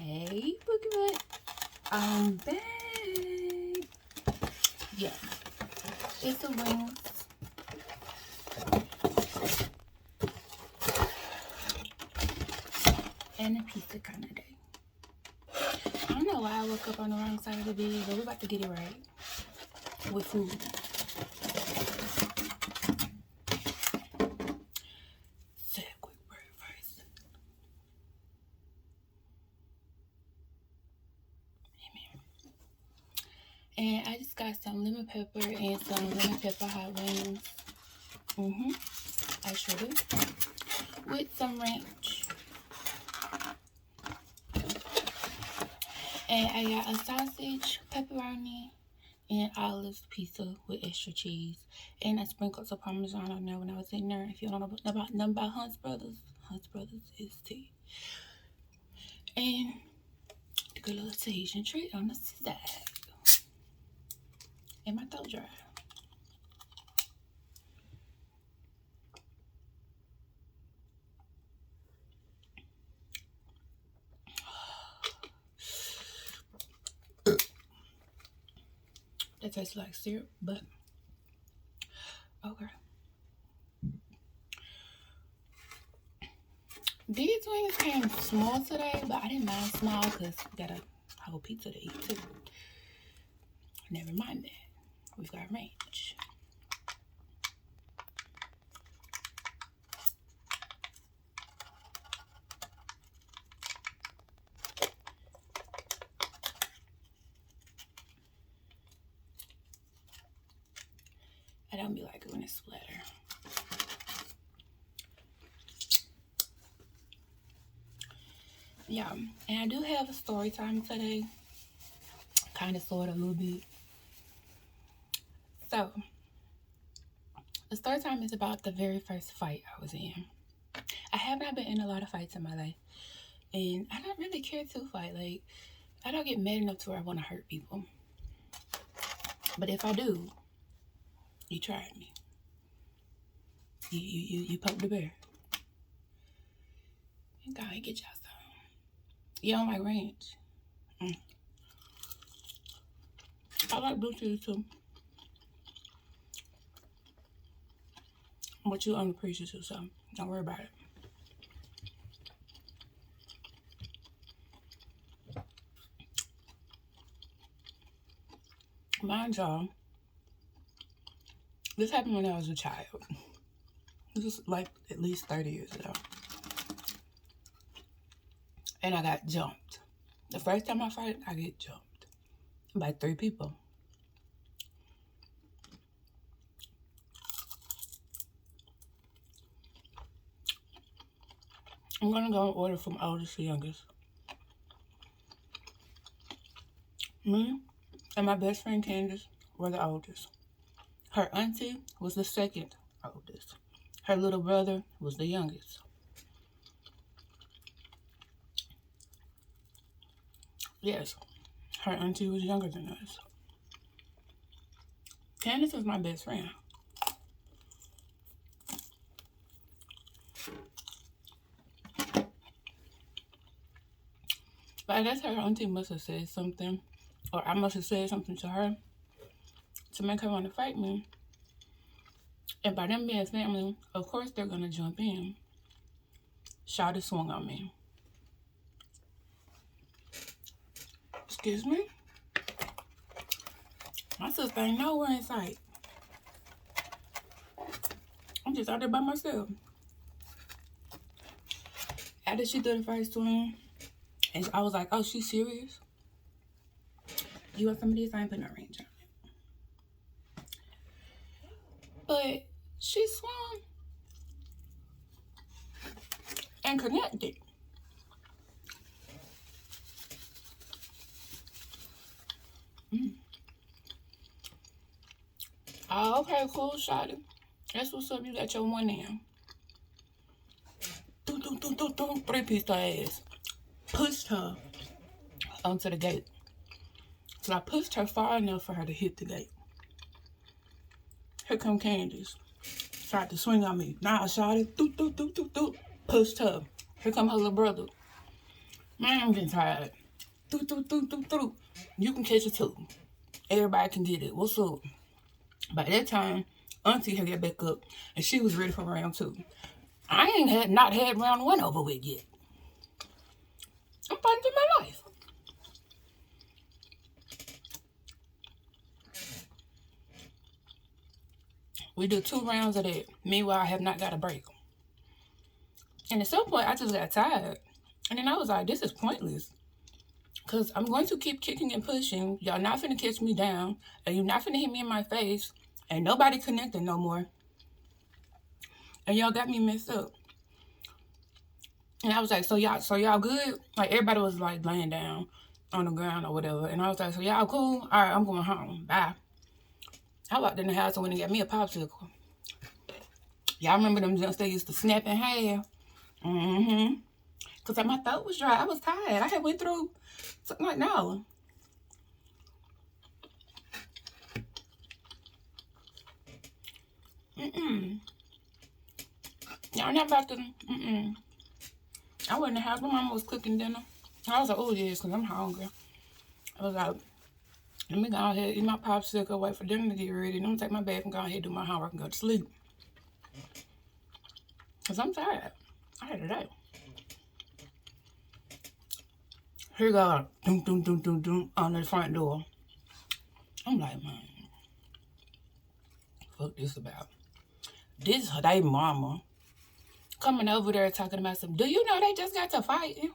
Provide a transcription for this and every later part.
Hey, Boogie, I'm back. Yeah, it's the wings. And a pizza kind of day. I don't know why I woke up on the wrong side of the bed, but we're about to get it right with food. Say a quick word first. Amen. And I just got some lemon pepper and some lemon pepper hot wings. I sure do. With some ranch. And I got a sausage, pepperoni, and olives pizza with extra cheese. And I sprinkled some Parmesan on there when I was in there. If you don't know about nothing about Hunt's Brothers is tea. And the good little Tahitian treat on the side. And my throat dry. That tastes like syrup, but okay. These wings came small today, but I didn't mind small because we got a whole pizza to eat too. Never mind that. We've got ranch. I don't be like it when it's splatter. Yeah, and I do have a story time today. Kind of, sort of, a little bit. So, the story time is about the very first fight I was in. I have not been in a lot of fights in my life. And I don't really care to fight. Like, I don't get mad enough to where I want to hurt people. But if I do, you tried me. You poked the bear. And go ahead, get y'all some. You don't like ranch? I like blue cheese too. But you're unappreciative, so don't worry about it. Mind y'all, this happened when I was a child. This was like at least 30 years ago. And I got jumped. The first time I fight, I get jumped by 3 people. I'm gonna go in order from oldest to youngest. Me and my best friend Candace were the oldest. Her auntie was the second oldest. Her little brother was the youngest. Yes, her auntie was younger than us. Candace was my best friend. But I guess her auntie must have said something, or I must have said something to her to make her want to fight me. And by them being family, of course they're gonna jump in. Shawty swung on me. Excuse me? My sister ain't nowhere in sight. I'm just out there by myself. After she did the first swing, and I was like, oh, she's serious? You want some of this? I ain't putting no range on it. But she swung and connected. Oh, okay, cool, shawty. That's what's up. You got your one in. 3-piece her ass. Pushed her onto the gate. So I pushed her far enough for her to hit the gate. Here come Candace. Tried to swing on me. Nah, shawty. Pushed her. Here come her little brother. Man, I'm getting tired. Through. You can catch it too. Everybody can get it. What's up? By that time, Auntie had got back up and she was ready for round 2. I ain't not had round 1 over with yet. I'm fighting for my life. We do 2 rounds of that. Meanwhile, I have not got a break. And at some point, I just got tired. And then I was like, this is pointless. Because I'm going to keep kicking and pushing. Y'all not finna catch me down. And you're not finna hit me in my face. And nobody connecting no more. And y'all got me messed up. And I was like, so y'all good? Like, everybody was like laying down on the ground or whatever. And I was like, so y'all cool? All right, I'm going home. Bye. I walked in the house and went and got me a popsicle. Y'all remember them jumps they used to snap in half? Mm-hmm. Because my throat was dry. I was tired. I had went through something like no. Y'all not about to, I went in the house. My mama was cooking dinner. I was like, oh, yes, because I'm hungry. I was like, let me go ahead, eat my popsicle, wait for dinner to get ready. Then I'm going to take my bath and go ahead and do my homework and go to sleep. Because I'm tired. I had a day. Here go, doom, on the front door. I'm like, man, fuck this about. This they mama coming over there talking about some, do you know they just got to fighting?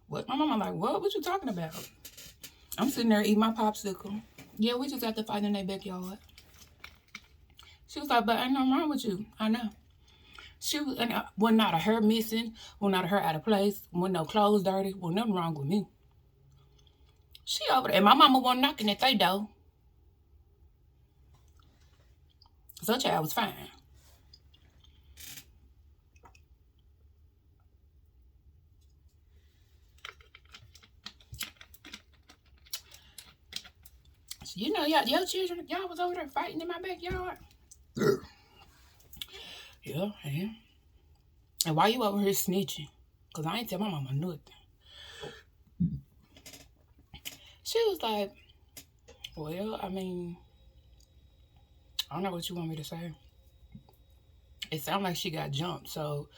What? My mama like, what you talking about? I'm sitting there eating my popsicle. Yeah, we just got to fight in their backyard. She was like, but ain't nothing wrong with you. I know. She was, and wasn't not a hair missing, wasn't not a hair out of place, wasn't no clothes dirty, wasn't nothing wrong with me. She over there, and my mama wasn't knocking at they door. So her child was fine. You know, your children, y'all was over there fighting in my backyard. Yeah. And why you over here snitching? Because I ain't tell my mama nothing. She was like, well, I mean, I don't know what you want me to say. It sounded like she got jumped. So,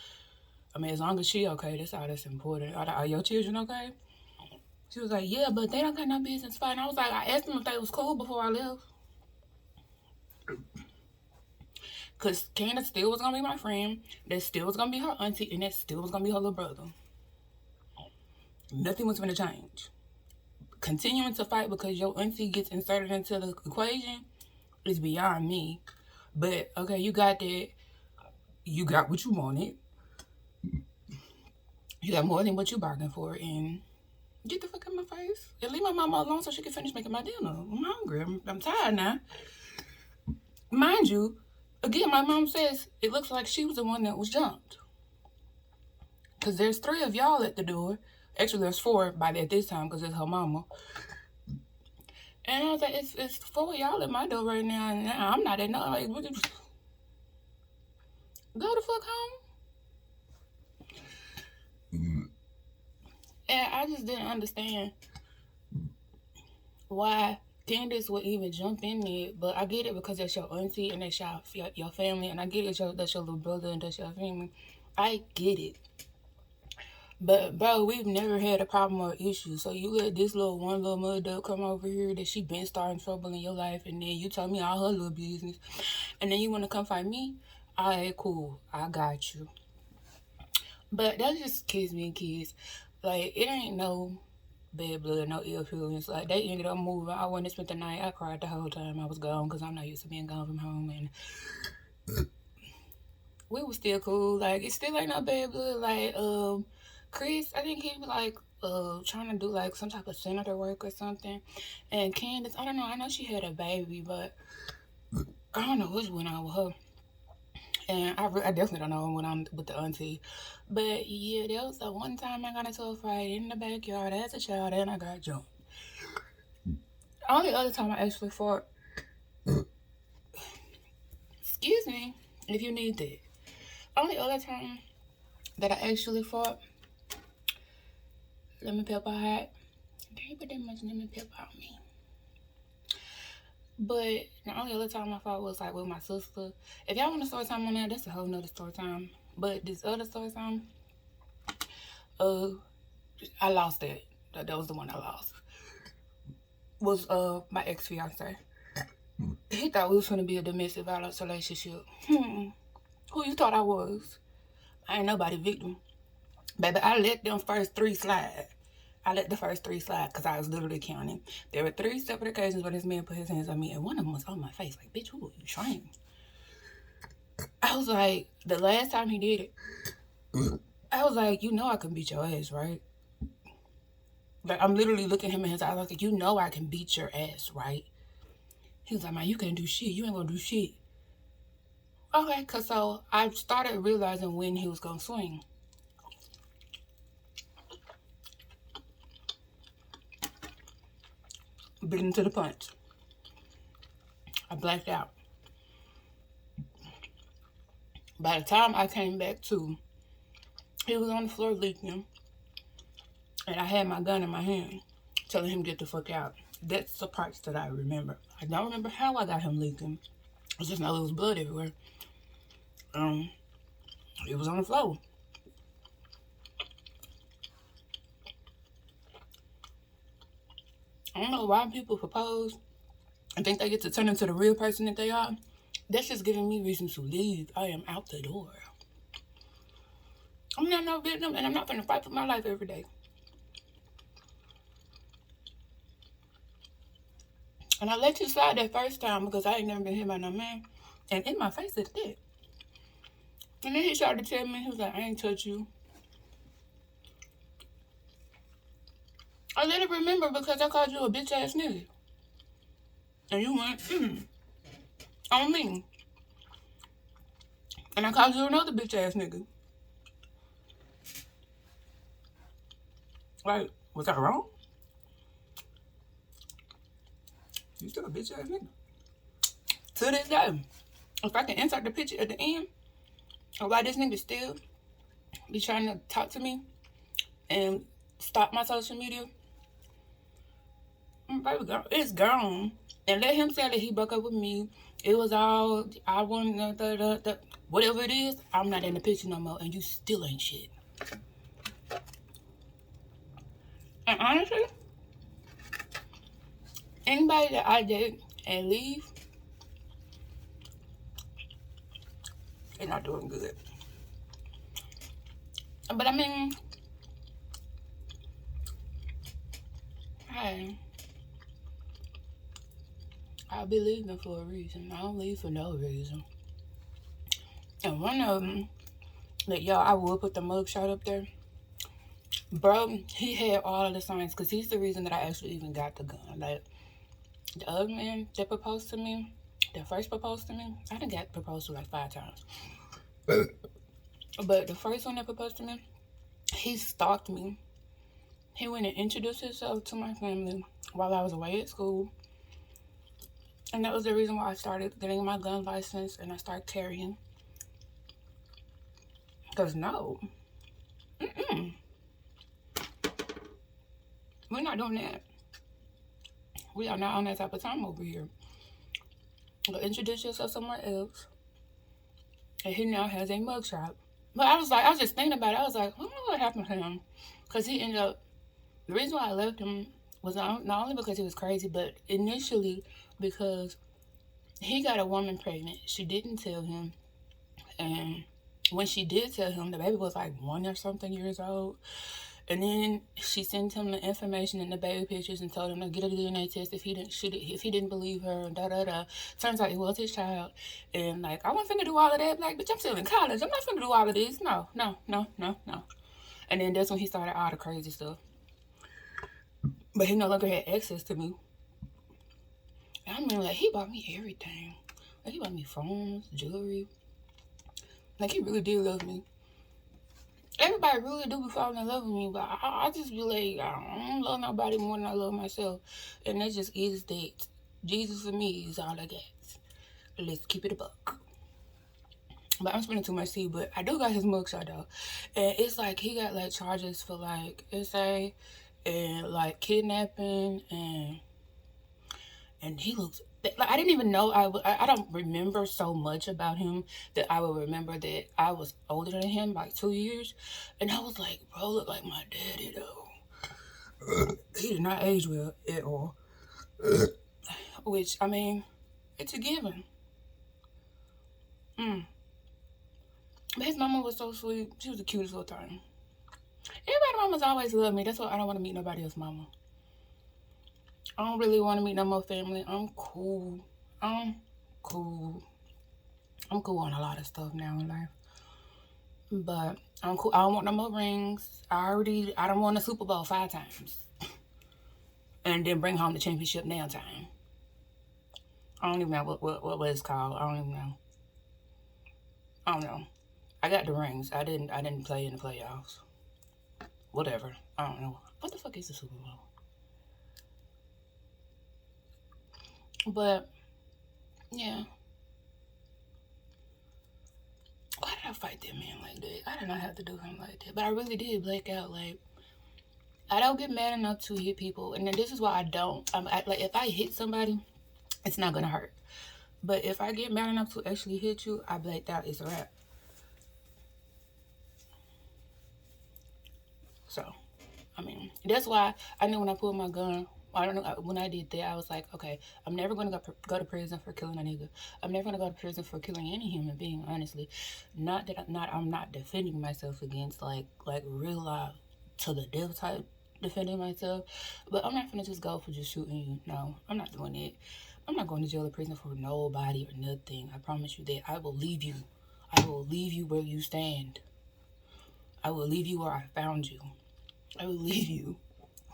I mean, as long as she okay, that's all that's important. Are your children okay? She was like, yeah, but they don't got no business fighting. I was like, I asked them if they was cool before I left. Because Candace still was going to be my friend. That still was going to be her auntie. And that still was going to be her little brother. Nothing was going to change. Continuing to fight because your auntie gets inserted into the equation is beyond me. But, okay, you got that. You got what you wanted. You got more than what you bargained for. And get the fuck out of my face. And leave my mama alone so she can finish making my dinner. I'm hungry. I'm tired now. Mind you, again, my mom says it looks like she was the one that was jumped. Because there's 3 of y'all at the door. Actually, there's 4 by this time because it's her mama. And I was like, it's 4 of y'all at my door right now. And I'm not at no, like, go the fuck home. And I just didn't understand why Candace would even jump in there. But I get it because that's your auntie and that's your family. And I get it, that's your little brother and that's your family. I get it. But, bro, we've never had a problem or issue. So you let this one little mud duck come over here that she been starting trouble in your life. And then you told me all her little business. And then you want to come fight me? All right, cool. I got you. But that's just kids being kids. Like, it ain't no bad blood, no ill feelings. Like, they ended up moving. I went and spent the night. I cried the whole time I was gone because I'm not used to being gone from home. And we was still cool. Like, it still ain't no bad blood. Like, Chris, I think he was like trying to do like some type of senator work or something. And Candace, I don't know. I know she had a baby, but I don't know what's going on with her. And I definitely don't know what went on with the auntie. But yeah, there was the one time I got into a fight in the backyard as a child and I got jumped. Only other time I actually fought, excuse me, if you need that. Only other time that I actually fought lemon pepper hot. Didn't put that much lemon pepper on me. But the only other time I fought was like with my sister. If y'all want a story time on that, that's a whole nother story time. But this other story time, I lost that. That was the one I lost. Was my ex-fiance. He thought we was gonna be a domestic violence relationship. Who you thought I was? I ain't nobody victim. Baby, I let them first three slide. I let the first three slide because I was literally counting. There were 3 separate occasions where this man put his hands on me, and one of them was on my face. Like, bitch, who are you trying? I was like, the last time he did it, I was like, you know I can beat your ass, right? Like, I'm literally looking him in his eyes. I was like, you know I can beat your ass, right? He was like, man, you can't do shit. You ain't gonna do shit. Okay, because so I started realizing when he was gonna swing. Beating to the punch. I blacked out. By the time I came back to, he was on the floor leaking, and I had my gun in my hand, telling him to get the fuck out. That's the parts that I remember. I don't remember how I got him leaking. I just know there was blood everywhere. It was on the floor. I don't know why people propose and think they get to turn into the real person that they are. That's just giving me reason to leave. I am out the door. I'm not no victim, and I'm not gonna fight for my life every day. And I let you slide that first time because I ain't never been hit by no man. And in my face at that. And then he started to tell me, he was like, I ain't touch you. I let it remember because I called you a bitch ass nigga. And you went, on me. And I called you another bitch ass nigga. Like, was I wrong? You still a bitch ass nigga. To this day, if I can insert the picture at the end of why this nigga still be trying to talk to me and stop my social media, baby girl, it's gone. And let him say that he broke up with me. It was all, I want whatever it is, I'm not in the picture no more, and you still ain't shit. And honestly, anybody that I date and leave, they're not doing good. But I mean, hey, I'll be leaving for a reason. I don't leave for no reason. And one of them, that y'all, I will put the mugshot up there. Bro, he had all of the signs because he's the reason that I actually even got the gun. Like, the other man that proposed to me, that first proposed to me, I done got proposed to like 5 times. But the first one that proposed to me, he stalked me. He went and introduced himself to my family while I was away at school. And that was the reason why I started getting my gun license and I started carrying. Because no. We're not doing that. We are not on that type of time over here. Go introduce yourself somewhere else. And he now has a mugshot. But I was just thinking about it. I was like, I don't know what happened to him. Because he ended up, the reason why I left him was not only because he was crazy, but initially because he got a woman pregnant. She didn't tell him. And when she did tell him, the baby was like 1 or something years old. And then she sent him the information and the baby pictures and told him to get a DNA test if he didn't believe her and da-da-da. Turns out it was his child. And like, I wasn't finna do all of that. Like, bitch, I'm still in college. I'm not finna do all of this. No. And then that's when he started all the crazy stuff. But he no longer had access to me. I mean, like, he bought me everything. Like, he bought me phones, jewelry. Like, he really did love me. Everybody really do be falling in love with me, but I just be like, I don't love nobody more than I love myself. And that just is that. Jesus for me is all I got. Let's keep it a buck. But I'm spending too much tea. But I do got his mugshot though, and it's like he got like charges for like SA and like kidnapping, and he looks like I didn't even know I don't remember so much about him that I would remember that I was older than him by 2 years, and I was like, bro, look like my daddy though. He did not age well at all. Which I mean, it's a given. Mm. But his mama was so sweet. She was the cutest little time. Everybody mamas always love me. That's why I don't want to meet nobody else mama. I don't really want to meet no more family. I'm cool. I'm cool. I'm cool on a lot of stuff now in life. But I'm cool. I don't want no more rings. I don't want a Super Bowl 5 times. And then bring home the championship nail time. I don't even know what it's called. I don't even know. I don't know. I got the rings. I didn't play in the playoffs. Whatever. I don't know. What the fuck is the Super Bowl? But yeah. Why did I fight that man like that? I did not have to do him like that. But I really did black out. Like, I don't get mad enough to hit people. And then this is why I don't. Like, if I hit somebody, it's not going to hurt. But if I get mad enough to actually hit you, I blacked out. It's a wrap. So, I mean, that's why I knew when I pulled my gun, I don't know, when I did that, I was like, okay, I'm never going to go to prison for killing a nigga. I'm never going to go to prison for killing any human being, honestly. Not that I'm not defending myself against, like real life to the death type defending myself. But I'm not going to just go for just shooting you. No, I'm not doing it. I'm not going to jail or prison for nobody or nothing. I promise you that. I will leave you. I will leave you where you stand. I will leave you where I found you. I will leave you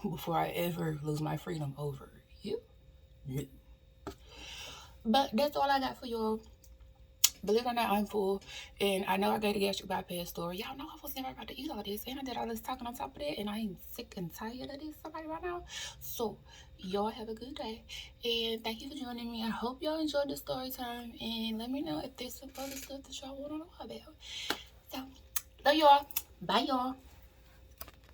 before I ever lose my freedom over you. No. But that's all I got for y'all. Believe it or not, I'm full. And I know I got a gastric bypass story. Y'all know I was never about to eat all this. And I did all this talking on top of that. And I am sick and tired of this somebody right now. So, y'all have a good day. And thank you for joining me. I hope y'all enjoyed the story time. And let me know if there's some other stuff that y'all want to know about. So, love y'all. Bye, y'all.